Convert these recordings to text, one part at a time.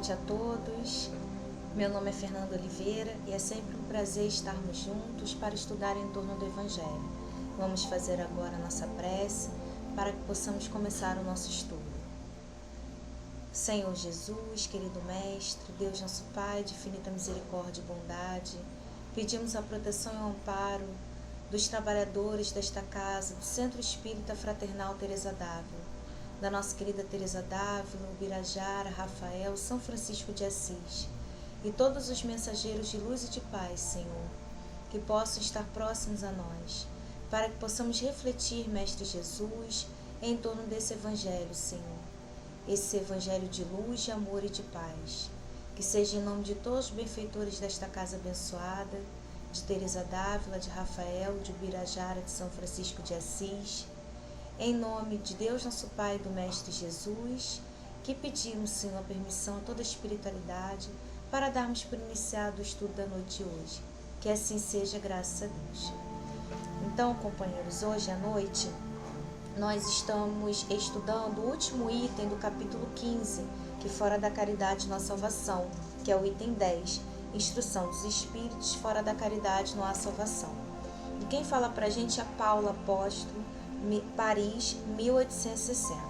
noite a todos. Meu nome é Fernanda Oliveira e é sempre um prazer estarmos juntos para estudar em torno do Evangelho. Vamos fazer agora a nossa prece para que possamos começar o nosso estudo. Senhor Jesus, querido Mestre, Deus nosso Pai de infinita misericórdia e bondade, pedimos a proteção e o amparo dos trabalhadores desta casa, do Centro Espírita Fraternal Teresa d'Ávila, da nossa querida Teresa d'Ávila, Ubirajara, Rafael, São Francisco de Assis e todos os mensageiros de luz e de paz, Senhor, que possam estar próximos a nós, para que possamos refletir, Mestre Jesus, em torno desse Evangelho, Senhor, esse Evangelho de luz, de amor e de paz, que seja em nome de todos os benfeitores desta casa abençoada, de Teresa d'Ávila, de Rafael, de Ubirajara, de São Francisco de Assis, em nome de Deus nosso Pai e do Mestre Jesus, que pedimos, Senhor, a permissão a toda a espiritualidade para darmos por iniciado o estudo da noite de hoje. Que assim seja, graças a Deus. Então, companheiros, hoje à noite nós estamos estudando o último item do capítulo 15, que fora da caridade não há salvação, que é o item 10, Instrução dos Espíritos, fora da caridade não há salvação. E quem fala pra gente é Paulo Apóstolo, Paris, 1860.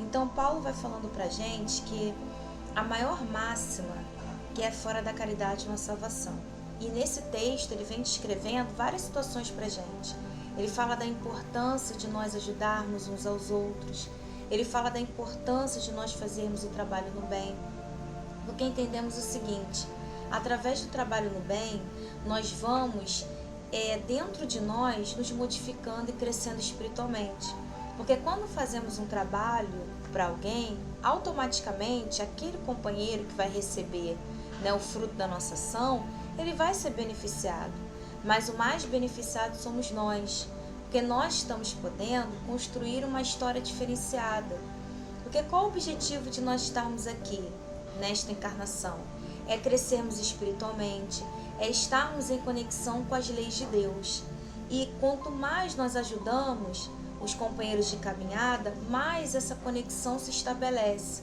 Então Paulo vai falando pra gente que a maior máxima que é fora da caridade não há salvação. E nesse texto ele vem descrevendo várias situações pra gente. Ele fala da importância de nós ajudarmos uns aos outros. Ele fala da importância de nós fazermos o trabalho no bem. Porque entendemos o seguinte: através do trabalho no bem, nós vamos dentro de nós nos modificando e crescendo espiritualmente. Porque quando fazemos um trabalho para alguém, automaticamente aquele companheiro que vai receber, o fruto da nossa ação, ele vai ser beneficiado. Mas o mais beneficiado somos nós, porque nós estamos podendo construir uma história diferenciada. Porque qual o objetivo de nós estarmos aqui, nesta encarnação? É crescermos espiritualmente, é estarmos em conexão com as leis de Deus. E quanto mais nós ajudamos os companheiros de caminhada, mais essa conexão se estabelece.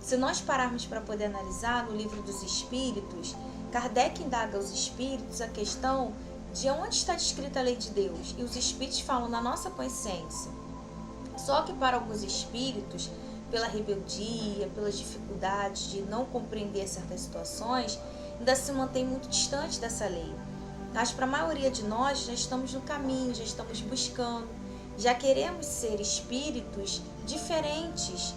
Se nós pararmos para poder analisar no Livro dos Espíritos, Kardec indaga aos Espíritos a questão de onde está descrita a lei de Deus. E os Espíritos falam na nossa consciência. Só que para alguns Espíritos, pela rebeldia, pelas dificuldades de não compreender certas situações, ainda se mantém muito distante dessa lei. Mas para a maioria de nós já estamos no caminho, já estamos buscando, já queremos ser espíritos diferentes,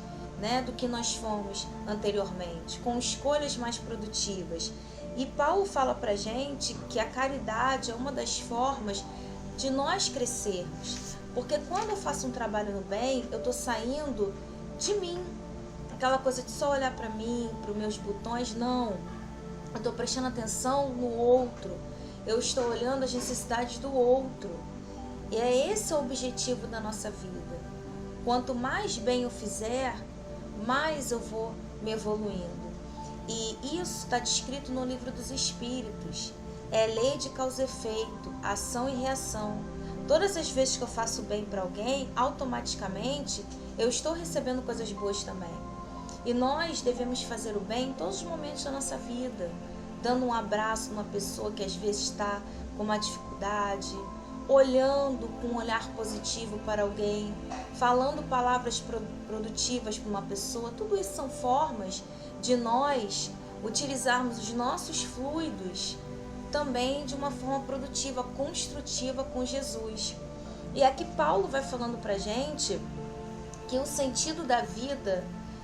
do que nós fomos anteriormente, com escolhas mais produtivas. E Paulo fala para a gente que a caridade é uma das formas de nós crescermos. Porque quando eu faço um trabalho no bem, eu estou saindo de mim. Aquela coisa de só olhar para mim, para os meus botões, não. Eu estou prestando atenção no outro. Eu estou olhando as necessidades do outro. E é esse o objetivo da nossa vida. Quanto mais bem eu fizer, mais eu vou me evoluindo. E isso está descrito no Livro dos Espíritos. É lei de causa e efeito, ação e reação. Todas as vezes que eu faço bem para alguém, automaticamente eu estou recebendo coisas boas também. E nós devemos fazer o bem em todos os momentos da nossa vida, dando um abraço numa pessoa que às vezes está com uma dificuldade, olhando com um olhar positivo para alguém, falando palavras produtivas para uma pessoa. Tudo isso são formas de nós utilizarmos os nossos fluidos também de uma forma produtiva, construtiva com Jesus. E aqui Paulo vai falando para a gente que o sentido da vida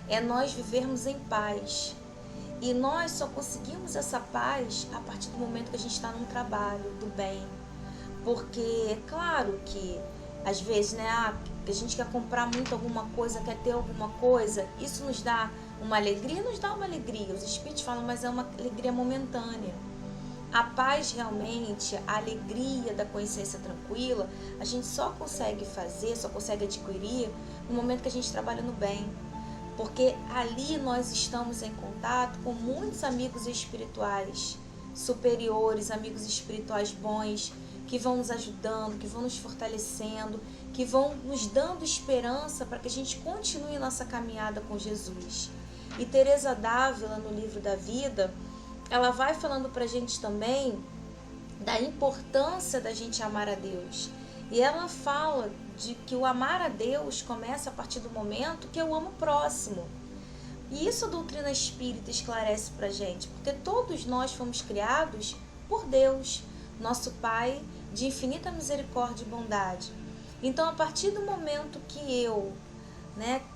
é nós vivermos em paz. E nós só conseguimos essa paz a partir do momento que a gente está num trabalho do bem. Porque é claro que às vezes, que a gente quer comprar muito alguma coisa, quer ter alguma coisa, isso nos dá uma alegria, nos dá uma alegria. Os Espíritos falam, mas é uma alegria momentânea. A paz realmente, a alegria da consciência tranquila, a gente só consegue fazer, só consegue adquirir no momento que a gente trabalha no bem. Porque ali nós estamos em contato com muitos amigos espirituais superiores, amigos espirituais bons, que vão nos ajudando, que vão nos fortalecendo, que vão nos dando esperança para que a gente continue nossa caminhada com Jesus. E Teresa d'Ávila, no livro da Vida, ela vai falando pra gente também da importância da gente amar a Deus. E ela fala de que o amar a Deus começa a partir do momento que eu amo o próximo. E isso a doutrina espírita esclarece pra gente, porque todos nós fomos criados por Deus, nosso Pai de infinita misericórdia e bondade. Então, a partir do momento que eu,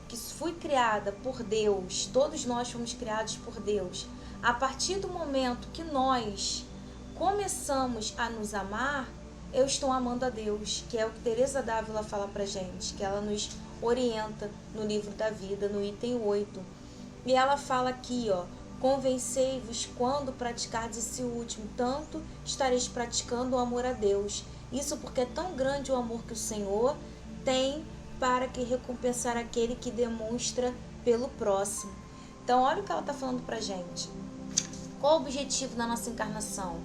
que fui criada por Deus, todos nós fomos criados por Deus, a partir do momento que nós começamos a nos amar, eu estou amando a Deus, que é o que Teresa d'Ávila fala pra gente, que ela nos orienta no livro da Vida, no item 8. E ela fala aqui, convencei-vos quando praticardes esse último, tanto estareis praticando o amor a Deus. Isso porque é tão grande o amor que o Senhor tem para que recompensar aquele que demonstra pelo próximo. Então, olha o que ela está falando pra gente. Qual o objetivo da nossa encarnação?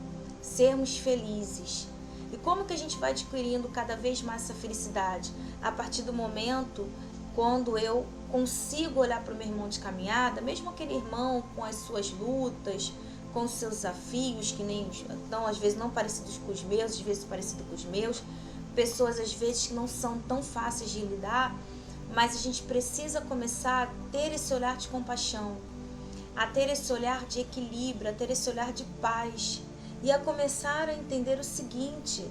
Sermos felizes. E como que a gente vai adquirindo cada vez mais essa felicidade? A partir do momento quando eu consigo olhar para o meu irmão de caminhada, mesmo aquele irmão com as suas lutas, com os seus desafios, que nem estão às vezes não parecidos com os meus, às vezes parecidos com os meus, pessoas às vezes que não são tão fáceis de lidar, mas a gente precisa começar a ter esse olhar de compaixão, a ter esse olhar de equilíbrio, a ter esse olhar de paz e a começar a entender o seguinte,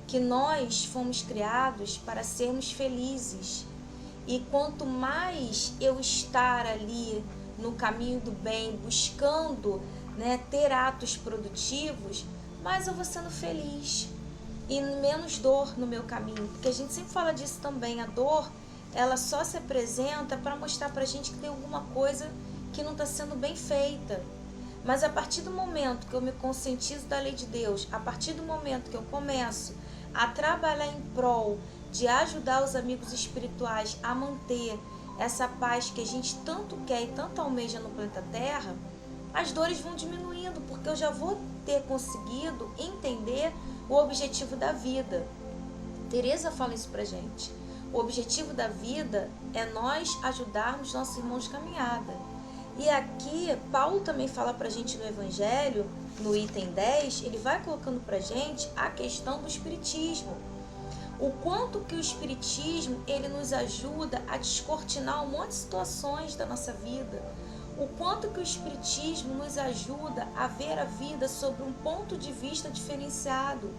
que nós fomos criados para sermos felizes. E quanto mais eu estar ali no caminho do bem, buscando ter atos produtivos, mais eu vou sendo feliz e menos dor no meu caminho. Porque a gente sempre fala disso também, a dor, ela só se apresenta para mostrar pra gente que tem alguma coisa que não está sendo bem feita. Mas a partir do momento que eu me conscientizo da lei de Deus, a partir do momento que eu começo a trabalhar em prol de ajudar os amigos espirituais a manter essa paz que a gente tanto quer e tanto almeja no planeta Terra, as dores vão diminuindo, porque eu já vou ter conseguido entender o objetivo da vida. Teresa fala isso pra gente. O objetivo da vida é nós ajudarmos nossos irmãos de caminhada. E aqui, Paulo também fala pra gente no Evangelho, no item 10, ele vai colocando pra gente a questão do Espiritismo. O quanto que o Espiritismo, ele nos ajuda a descortinar um monte de situações da nossa vida. O quanto que o Espiritismo nos ajuda a ver a vida sob um ponto de vista diferenciado.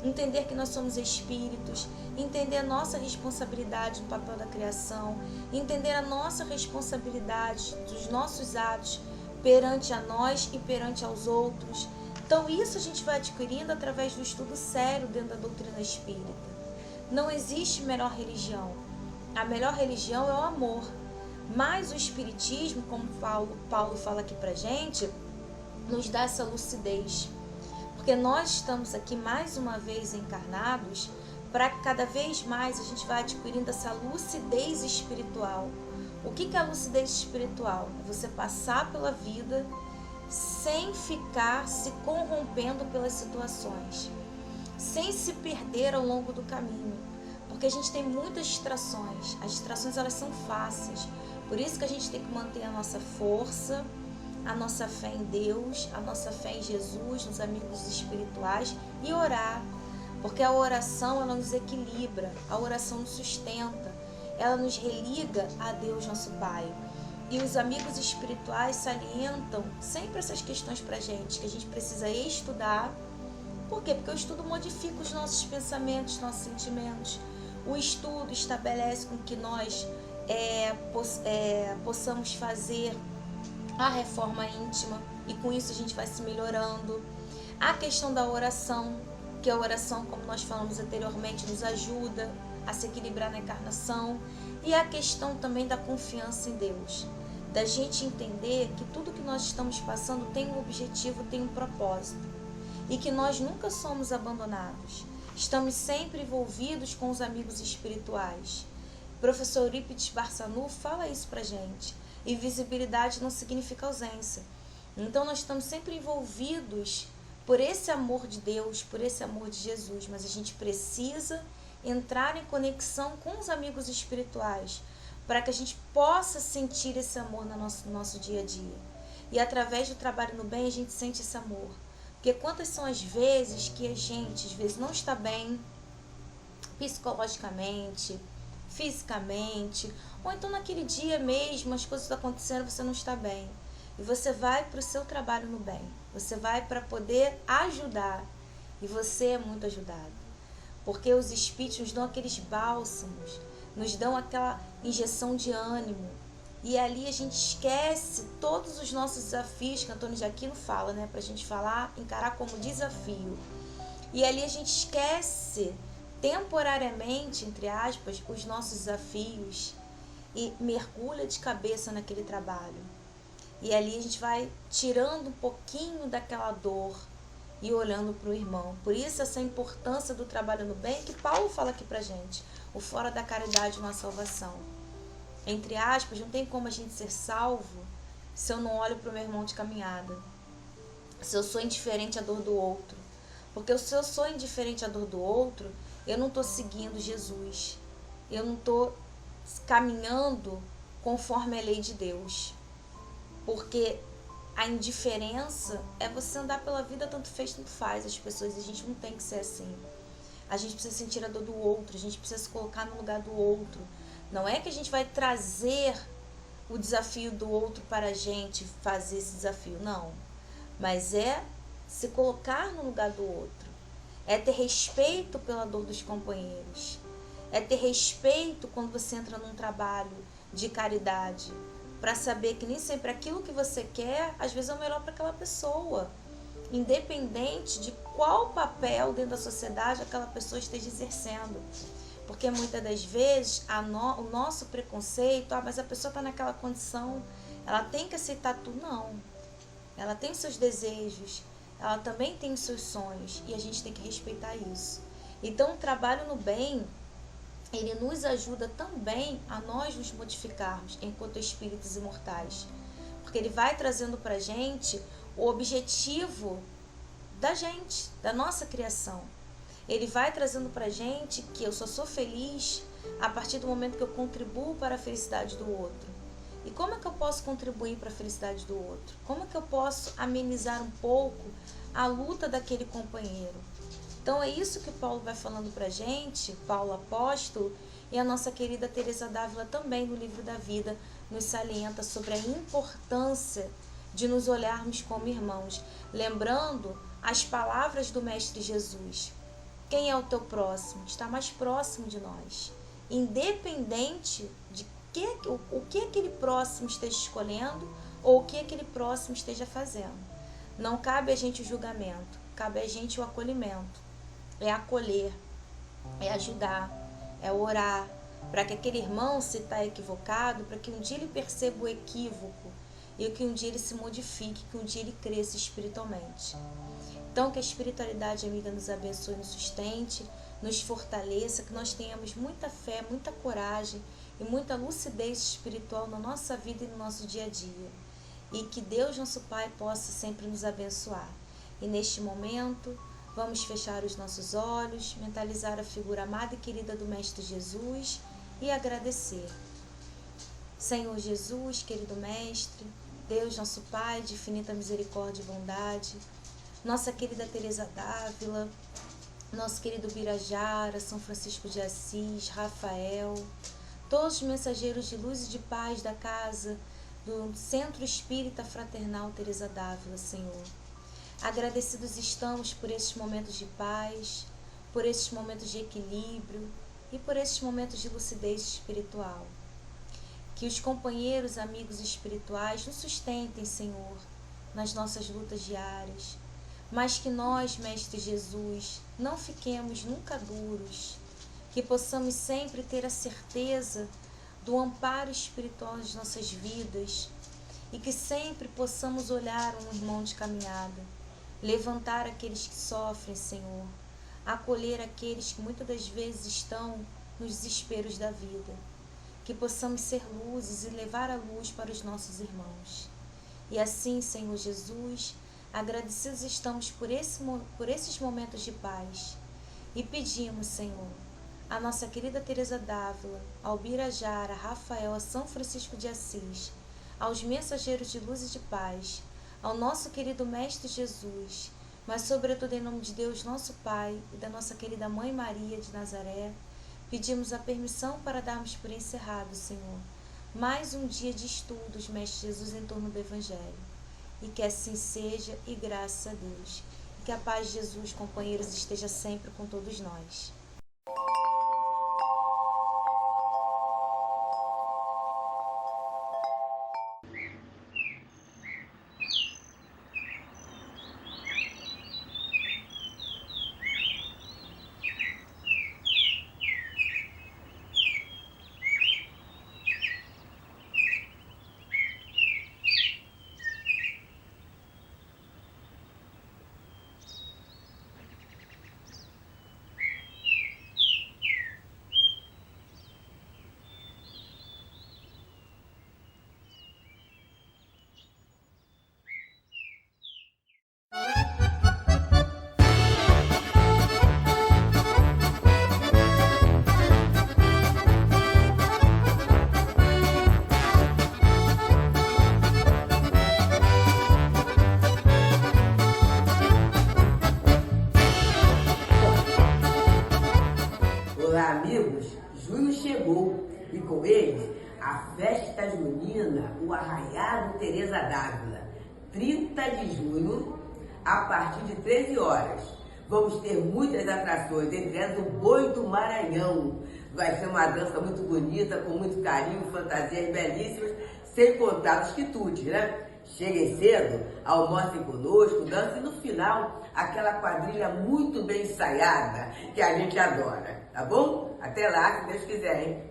Entender que nós somos espíritos, entender a nossa responsabilidade no papel da criação, entender a nossa responsabilidade dos nossos atos perante a nós e perante aos outros. Então isso a gente vai adquirindo através do estudo sério dentro da doutrina espírita. Não existe melhor religião. A melhor religião é o amor. Mas o Espiritismo, como Paulo fala aqui pra gente, nos dá essa lucidez. Porque nós estamos aqui mais uma vez encarnados para que cada vez mais a gente vá adquirindo essa lucidez espiritual. O que é a lucidez espiritual? É você passar pela vida sem ficar se corrompendo pelas situações, sem se perder ao longo do caminho, porque a gente tem muitas distrações. As distrações, elas são fáceis, por isso que a gente tem que manter a nossa força, a nossa fé em Deus, a nossa fé em Jesus, nos amigos espirituais e orar, porque a oração, ela nos equilibra, a oração nos sustenta, ela nos religa a Deus, nosso Pai. E os amigos espirituais salientam sempre essas questões pra gente, que a gente precisa estudar. Por quê? Porque o estudo modifica os nossos pensamentos, nossos sentimentos. O estudo estabelece com que nós possamos fazer a reforma íntima e com isso a gente vai se melhorando. A questão da oração, que a oração, como nós falamos anteriormente, nos ajuda a se equilibrar na encarnação. E a questão também da confiança em Deus, da gente entender que tudo que nós estamos passando tem um objetivo, tem um propósito, e que nós nunca somos abandonados, estamos sempre envolvidos com os amigos espirituais. O professor Eurípides Barçanu fala isso pra gente. Invisibilidade não significa ausência. Então nós estamos sempre envolvidos por esse amor de Deus, por esse amor de Jesus, mas a gente precisa entrar em conexão com os amigos espirituais, para que a gente possa sentir esse amor no nosso dia a dia. E através do trabalho no bem, a gente sente esse amor. Porque quantas são as vezes que a gente, às vezes, não está bem psicologicamente, fisicamente, ou então naquele dia mesmo, as coisas estão acontecendo, você não está bem. E você vai para o seu trabalho no bem. Você vai para poder ajudar. E você é muito ajudado. Porque os espíritos nos dão aqueles bálsamos, nos dão aquela injeção de ânimo. E ali a gente esquece todos os nossos desafios, que Antônio de Aquino fala, né? Pra gente falar, encarar como desafio. E ali a gente esquece temporariamente, entre aspas, os nossos desafios e mergulha de cabeça naquele trabalho. E ali a gente vai tirando um pouquinho daquela dor e olhando para o irmão. Por isso essa importância do trabalho no bem que Paulo fala aqui pra gente. O fora da caridade não há salvação. Entre aspas, não tem como a gente ser salvo se eu não olho para o meu irmão de caminhada. Se eu sou indiferente à dor do outro. Porque se eu sou indiferente à dor do outro, eu não estou seguindo Jesus. Eu não estou caminhando conforme a lei de Deus. Porque a indiferença é você andar pela vida tanto fez, tanto faz as pessoas. A gente não tem que ser assim. A gente precisa sentir a dor do outro. A gente precisa se colocar no lugar do outro. Não é que a gente vai trazer o desafio do outro para a gente fazer esse desafio. Não. Mas é se colocar no lugar do outro. É ter respeito pela dor dos companheiros. É ter respeito quando você entra num trabalho de caridade. Para saber que nem sempre aquilo que você quer, às vezes é o melhor para aquela pessoa. Independente de qual papel dentro da sociedade aquela pessoa esteja exercendo. Porque muitas das vezes o nosso preconceito, mas a pessoa está naquela condição, ela tem que aceitar tudo. Não. Ela tem os seus desejos, ela também tem os seus sonhos e a gente tem que respeitar isso. Então o trabalho no bem, ele nos ajuda também a nós nos modificarmos enquanto espíritos imortais. Porque ele vai trazendo para a gente o objetivo da gente, da nossa criação. Ele vai trazendo para a gente que eu só sou feliz a partir do momento que eu contribuo para a felicidade do outro. E como é que eu posso contribuir para a felicidade do outro? Como é que eu posso amenizar um pouco a luta daquele companheiro? Então é isso que Paulo vai falando para a gente, Paulo apóstolo, e a nossa querida Teresa d'Ávila também no Livro da Vida nos salienta sobre a importância de nos olharmos como irmãos, lembrando as palavras do Mestre Jesus. Quem é o teu próximo? Está mais próximo de nós. Independente de o que aquele próximo esteja escolhendo ou o que aquele próximo esteja fazendo. Não cabe a gente o julgamento, cabe a gente o acolhimento. É acolher, é ajudar, é orar, para que aquele irmão, se está equivocado, para que um dia ele perceba o equívoco e que um dia ele se modifique, que um dia ele cresça espiritualmente. Então, que a espiritualidade, amiga, nos abençoe, nos sustente, nos fortaleça, que nós tenhamos muita fé, muita coragem e muita lucidez espiritual na nossa vida e no nosso dia a dia. E que Deus, nosso Pai, possa sempre nos abençoar. E neste momento, vamos fechar os nossos olhos, mentalizar a figura amada e querida do Mestre Jesus e agradecer. Senhor Jesus, querido Mestre, Deus, nosso Pai, de infinita misericórdia e bondade, nossa querida Teresa d'Ávila, nosso querido Birajara, São Francisco de Assis, Rafael, todos os mensageiros de luz e de paz da casa do Centro Espírita Fraternal Teresa d'Ávila, Senhor. Agradecidos estamos por esses momentos de paz, por esses momentos de equilíbrio e por esses momentos de lucidez espiritual. Que os companheiros, amigos espirituais nos sustentem, Senhor, nas nossas lutas diárias, mas que nós, Mestre Jesus, não fiquemos nunca duros, que possamos sempre ter a certeza do amparo espiritual nas nossas vidas e que sempre possamos olhar um irmão de caminhada, levantar aqueles que sofrem, Senhor, acolher aqueles que muitas das vezes estão nos desesperos da vida, que possamos ser luzes e levar a luz para os nossos irmãos. E assim, Senhor Jesus, agradecidos estamos por esses momentos de paz e pedimos, Senhor, a nossa querida Teresa d'Ávila, ao Birajara, Rafael, a São Francisco de Assis, aos mensageiros de luz e de paz, ao nosso querido Mestre Jesus, mas sobretudo em nome de Deus, nosso Pai, e da nossa querida Mãe Maria de Nazaré, pedimos a permissão para darmos por encerrado, Senhor, mais um dia de estudos, Mestre Jesus, em torno do Evangelho. E que assim seja, e graças a Deus. E que a paz de Jesus, companheiros, esteja sempre com todos nós. Olá, amigos! Junho chegou e com ele a festa junina, o Arraiado Teresa d'Ávila, 30 de junho, a partir de 13 horas. Vamos ter muitas atrações, entre elas o Boi do Maranhão. Vai ser uma dança muito bonita, com muito carinho, fantasias belíssimas, sem contar os quitutes, né? Cheguem cedo, almocem conosco, dancem no final aquela quadrilha muito bem ensaiada que a gente adora, tá bom? Até lá, se Deus quiser, hein?